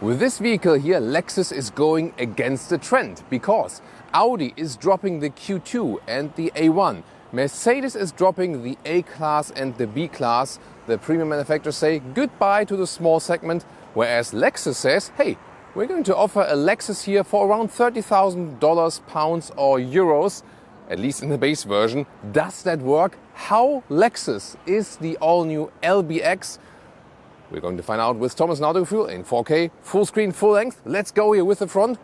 With this vehicle here, Lexus is going against the trend because Audi is dropping the Q2 and the A1. Mercedes is dropping the A-Class and the B-Class. The premium manufacturers say goodbye to the small segment, whereas Lexus says, hey, we're going to offer a Lexus here for around $30,000, pounds or euros, at least in the base version. Does that work? How Lexus is the all-new LBX? We're going to find out with Tomass's in 4K, full screen, full length. Let's go here with the front.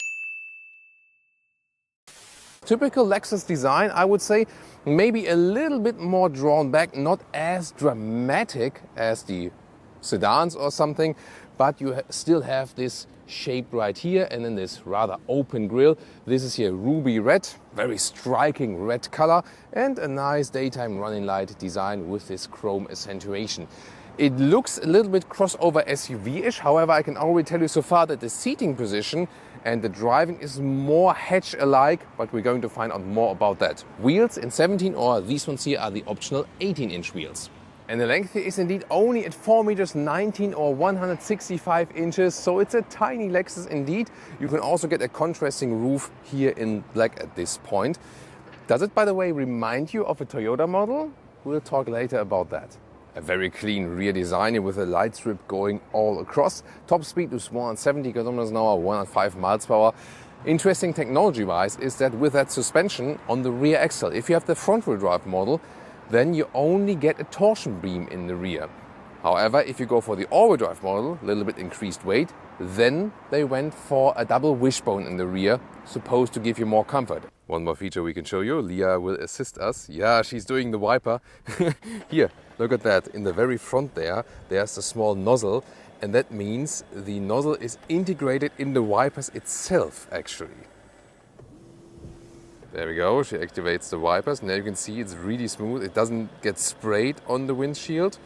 Typical Lexus design, I would say, maybe a little bit more drawn back, not as dramatic as the sedans or something, but you still have this shape right here and then this rather open grille. This is here ruby red, very striking red color, and a nice daytime running light design with this chrome accentuation. It looks a little bit crossover SUV-ish, however I can already tell you so far that the seating position and the driving is more hatch-alike, but we're going to find out more about that. Wheels in 17, or these ones here are the optional 18-inch wheels. And the length here is indeed only at 4 meters 19 or 165 inches, so it's a tiny Lexus indeed. You can also get a contrasting roof here in black at this point. Does it, by the way, remind you of a Toyota model? We'll talk later about that. A very clean rear design with a light strip going all across. Top speed is 170 kilometers an hour, 105 miles per hour. Interesting technology-wise is that with that suspension on the rear axle, if you have the front-wheel drive model, then you only get a torsion beam in the rear. However, if you go for the all-wheel drive model, a little bit increased weight, then they went for a double wishbone in the rear, supposed to give you more comfort. One more feature we can show you. Leah will assist us. Yeah, she's doing the wiper. Here, look at that. In the very front there's a small nozzle, and that means the nozzle is integrated in the wipers itself, actually. There we go. She activates the wipers. Now you can see it's really smooth. It doesn't get sprayed on the windshield,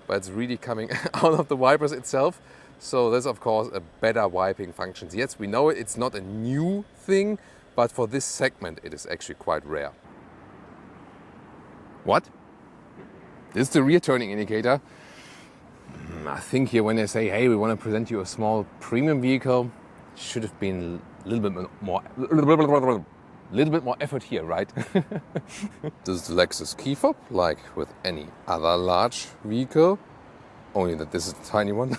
but it's really coming out of the wipers itself. So that's, of course, a better wiping function. Yes, we know it's not a new thing, but for this segment, it is actually quite rare. What? This is the rear turning indicator. I think here when they say, hey, we want to present you a small premium vehicle, should have been a little bit more effort here, right? This is the Lexus key fob, like with any other large vehicle. Only that this is a tiny one.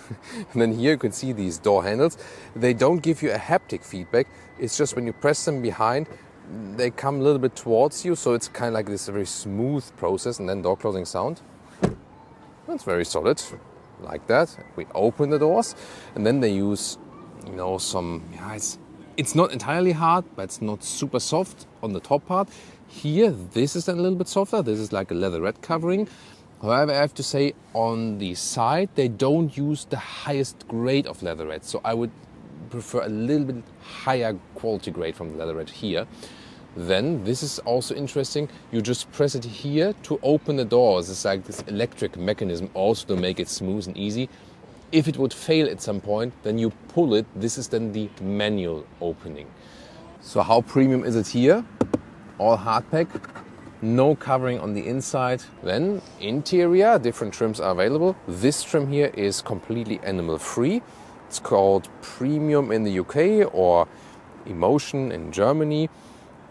And then here you can see these door handles. They don't give you a haptic feedback. It's just when you press them behind, they come a little bit towards you. So it's kind of like this very smooth process. And then door closing sound. That's very solid, like that. We open the doors and then they use, it's not entirely hard, but it's not super soft on the top part. Here, this is then a little bit softer. This is like a leatherette covering. However, I have to say, on the side, they don't use the highest grade of leatherette. So I would prefer a little bit higher quality grade from the leatherette here. Then, this is also interesting, you just press it here to open the doors. It's like this electric mechanism also to make it smooth and easy. If it would fail at some point, then you pull it. This is then the manual opening. So how premium is it here? All hardpack. No covering on the inside. Then interior, different trims are available. This trim here is completely animal free. It's called Premium in the UK or Emotion in Germany.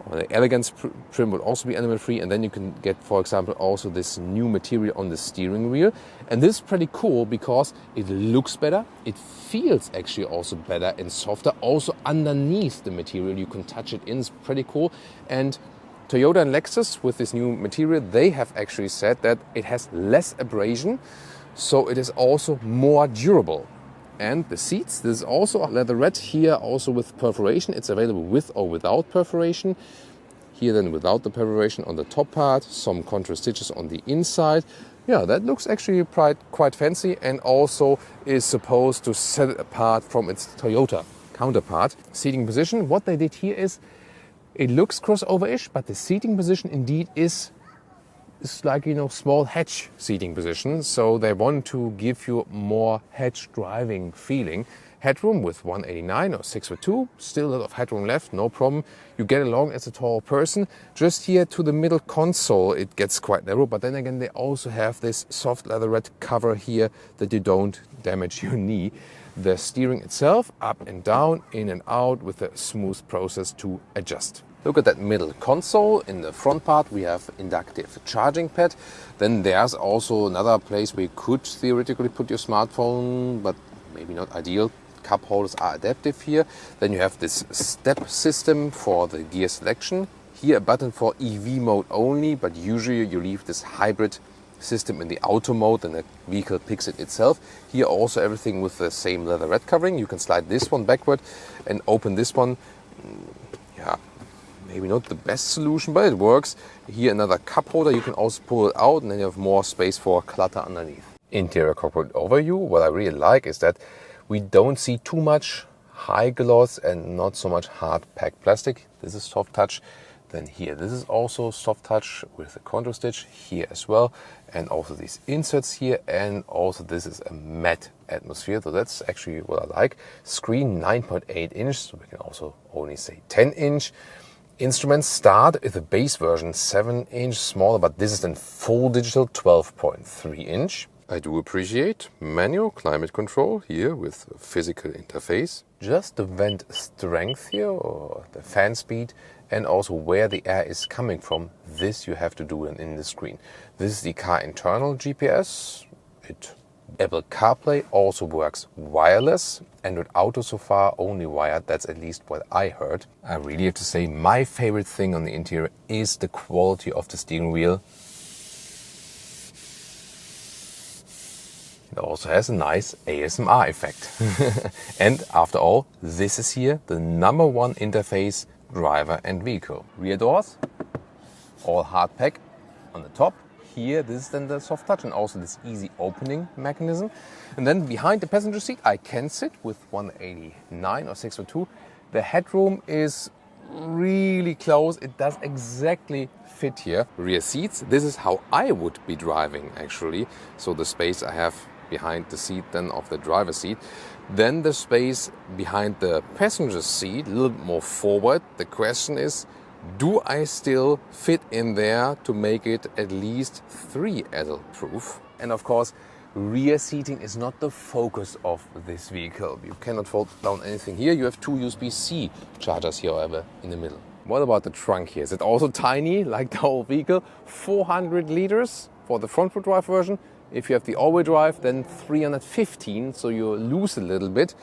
Or the Elegance trim will also be animal free. And then you can get, for example, also this new material on the steering wheel. And this is pretty cool because it looks better. It feels actually also better and softer. Also underneath the material, you can touch it in. It's pretty cool. And Toyota and Lexus, with this new material, they have actually said that it has less abrasion, so it is also more durable. And the seats, this is also leatherette here, also with perforation. It's available with or without perforation. Here then without the perforation on the top part, some contrast stitches on the inside. Yeah, that looks actually quite fancy and also is supposed to set it apart from its Toyota counterpart. Seating position, what they did here is, it looks crossover-ish, but the seating position indeed is like, small hatch seating position. So they want to give you more hatch driving feeling. Headroom with 189 or 6'2", still a lot of headroom left, no problem. You get along as a tall person. Just here to the middle console, it gets quite narrow, but then again, they also have this soft leatherette cover here that you don't damage your knee. the steering itself, up and down, in and out, with a smooth process to adjust. Look at that middle console. In the front part we have inductive charging pad. Then there's also another place where you could theoretically put your smartphone, but maybe not ideal. Cup holders are adaptive here. Then you have this step system for the gear selection. Here a button for EV mode only, but usually you leave this hybrid system in the auto mode and the vehicle picks it itself. Here also everything with the same leatherette covering. You can slide this one backward and open this one. Yeah, maybe not the best solution, but it works. Here another cup holder, you can also pull it out and then you have more space for clutter underneath. Interior cockpit overview, what I really like is that we don't see too much high gloss and not so much hard packed plastic. This is soft touch. Then here, this is also soft touch with a contour stitch here as well. And also these inserts here. And also this is a matte atmosphere. So that's actually what I like. Screen 9.8 inch. So we can also only say 10 inch. Instruments start with a base version 7 inch smaller, but this is then full digital 12.3 inch. I do appreciate manual climate control here with a physical interface. Just the vent strength here or the fan speed and also where the air is coming from. This you have to do in the screen. This is the car internal GPS. Apple CarPlay also works wireless. Android Auto so far only wired. That's at least what I heard. I really have to say my favorite thing on the interior is the quality of the steering wheel. It also has a nice ASMR effect. And after all, this is here the number one interface, driver and vehicle. Rear doors, all hard pack on the top. Here, this is then the soft touch and also this easy opening mechanism. And then behind the passenger seat, I can sit with 189 or 602. The headroom is really close. It does exactly fit here. Rear seats, this is how I would be driving actually. So the space I have behind the seat then of the driver's seat. Then the space behind the passenger seat, a little bit more forward. The question is, do I still fit in there to make it at least 3 adult proof? And of course, rear seating is not the focus of this vehicle. You cannot fold down anything here. You have 2 USB-C chargers here, however, in the middle. What about the trunk here? Is it also tiny like the whole vehicle? 400 liters for the front-wheel drive version. If you have the all-wheel drive, then 315, so you lose a little bit.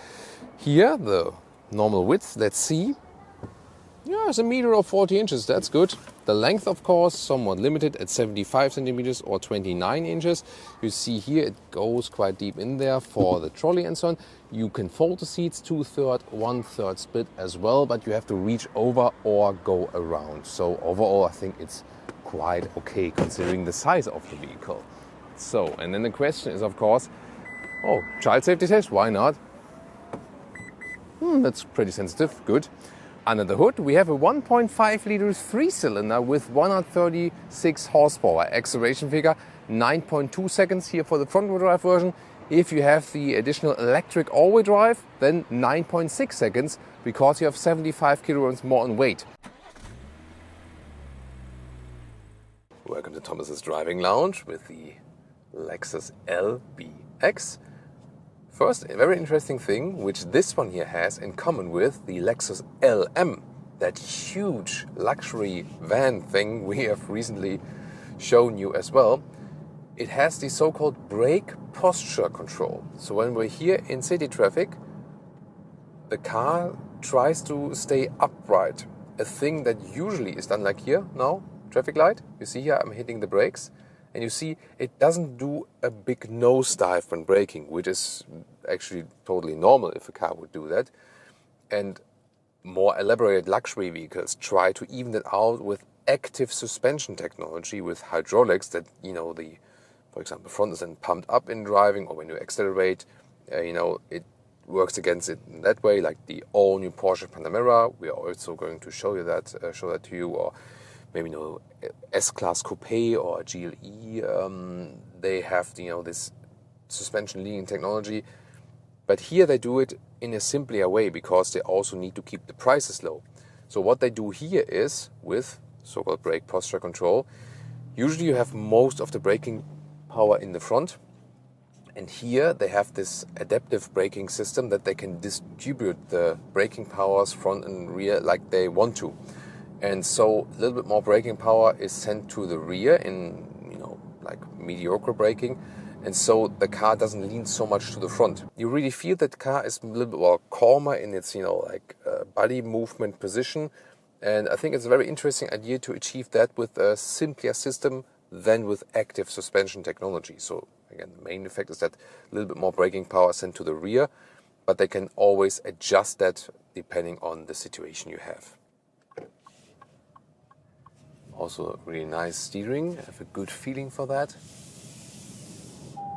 Here, the normal width, let's see. Yeah, it's 1 meter or 40 inches, that's good. The length, of course, somewhat limited at 75 centimeters or 29 inches. You see here, it goes quite deep in there for the trolley and so on. You can fold the seats 2/3, 1/3 split as well, but you have to reach over or go around. So overall, I think it's quite okay considering the size of the vehicle. So, and then the question is, of course, oh, child safety test, why not? That's pretty sensitive, good. Under the hood, we have a 1.5 liters 3-cylinder with 136 horsepower. Acceleration figure 9.2 seconds here for the front-wheel drive version. If you have the additional electric all-wheel drive, then 9.6 seconds because you have 75 kilograms more in weight. Welcome to Thomas's Driving Lounge with the Lexus LBX. First, a very interesting thing, which this one here has in common with the Lexus LM, that huge luxury van thing we have recently shown you as well. It has the so-called brake posture control. So when we're here in city traffic, the car tries to stay upright. A thing that usually is done like here now, traffic light. You see here I'm hitting the brakes. And you see, it doesn't do a big nosedive when braking, which is actually totally normal if a car would do that. And more elaborated luxury vehicles try to even it out with active suspension technology with hydraulics that, for example, front is then pumped up in driving, or when you accelerate, it works against it in that way, like the all-new Porsche Panamera. We are also going to show that to you, or maybe S-Class Coupe or GLE, they have this suspension leaning technology. But here they do it in a simpler way because they also need to keep the prices low. So what they do here is, with so-called brake posture control, usually you have most of the braking power in the front. And here they have this adaptive braking system that they can distribute the braking powers front and rear like they want to. And so a little bit more braking power is sent to the rear in, like mediocre braking. And so the car doesn't lean so much to the front. You really feel that the car is a little bit more calmer in its, body movement position. And I think it's a very interesting idea to achieve that with a simpler system than with active suspension technology. So again, the main effect is that a little bit more braking power sent to the rear, but they can always adjust that depending on the situation you have. Also really nice steering. I have a good feeling for that.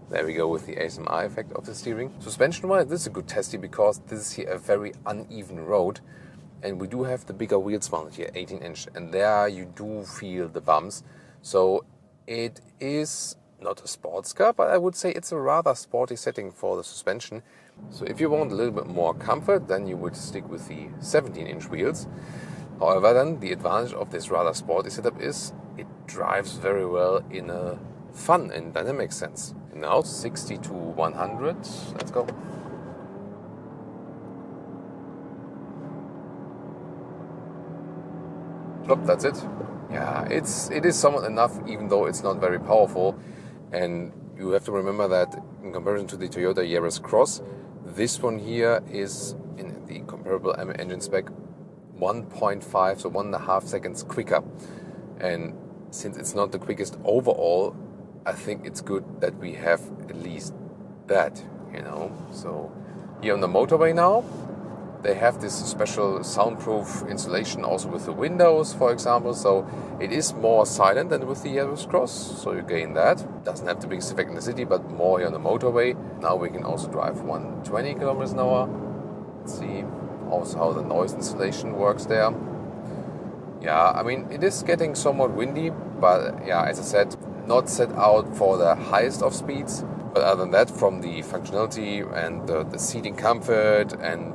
There we go with the ASMR effect of the steering. Suspension-wise, this is a good testy because this is here a very uneven road. And we do have the bigger wheels mounted here, 18-inch. And there you do feel the bumps. So it is not a sports car, but I would say it's a rather sporty setting for the suspension. So if you want a little bit more comfort, then you would stick with the 17-inch wheels. However, then the advantage of this rather sporty setup is it drives very well in a fun and dynamic sense. And now 60 to 100, let's go. Plop, that's it. Yeah, it is somewhat enough, even though it's not very powerful. And you have to remember that in comparison to the Toyota Yaris Cross, this one here is in the comparable engine spec 1.5, so 1.5 seconds quicker. And since it's not the quickest overall, I think it's good that we have at least that, So here on the motorway now, they have this special soundproof insulation also with the windows, for example. So it is more silent than with the Yaris Cross, so you gain that. Doesn't have the biggest effect in the city, but more here on the motorway. Now we can also drive 120 kilometers an hour. Let's see also how the noise insulation works there. Yeah, I mean, it is getting somewhat windy, but yeah, as I said, not set out for the highest of speeds. But other than that, from the functionality and the seating comfort and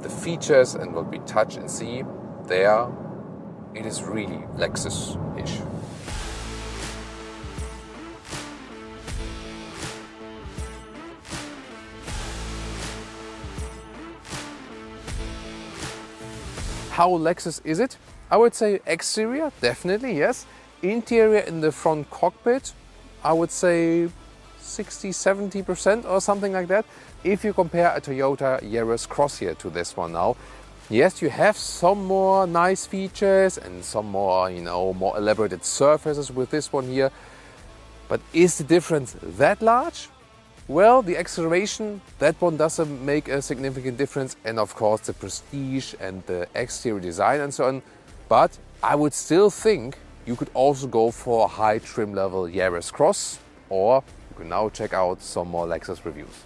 the features and what we touch and see there, it is really Lexus-ish. How Lexus is it? I would say exterior, definitely, yes. Interior in the front cockpit, I would say 60-70% or something like that. If you compare a Toyota Yaris Cross here to this one now, yes, you have some more nice features and some more, more elaborated surfaces with this one here. But is the difference that large? Well, the acceleration, that one doesn't make a significant difference. And of course, the prestige and the exterior design and so on. But I would still think you could also go for a high trim level Yaris Cross, or you can now check out some more Lexus reviews.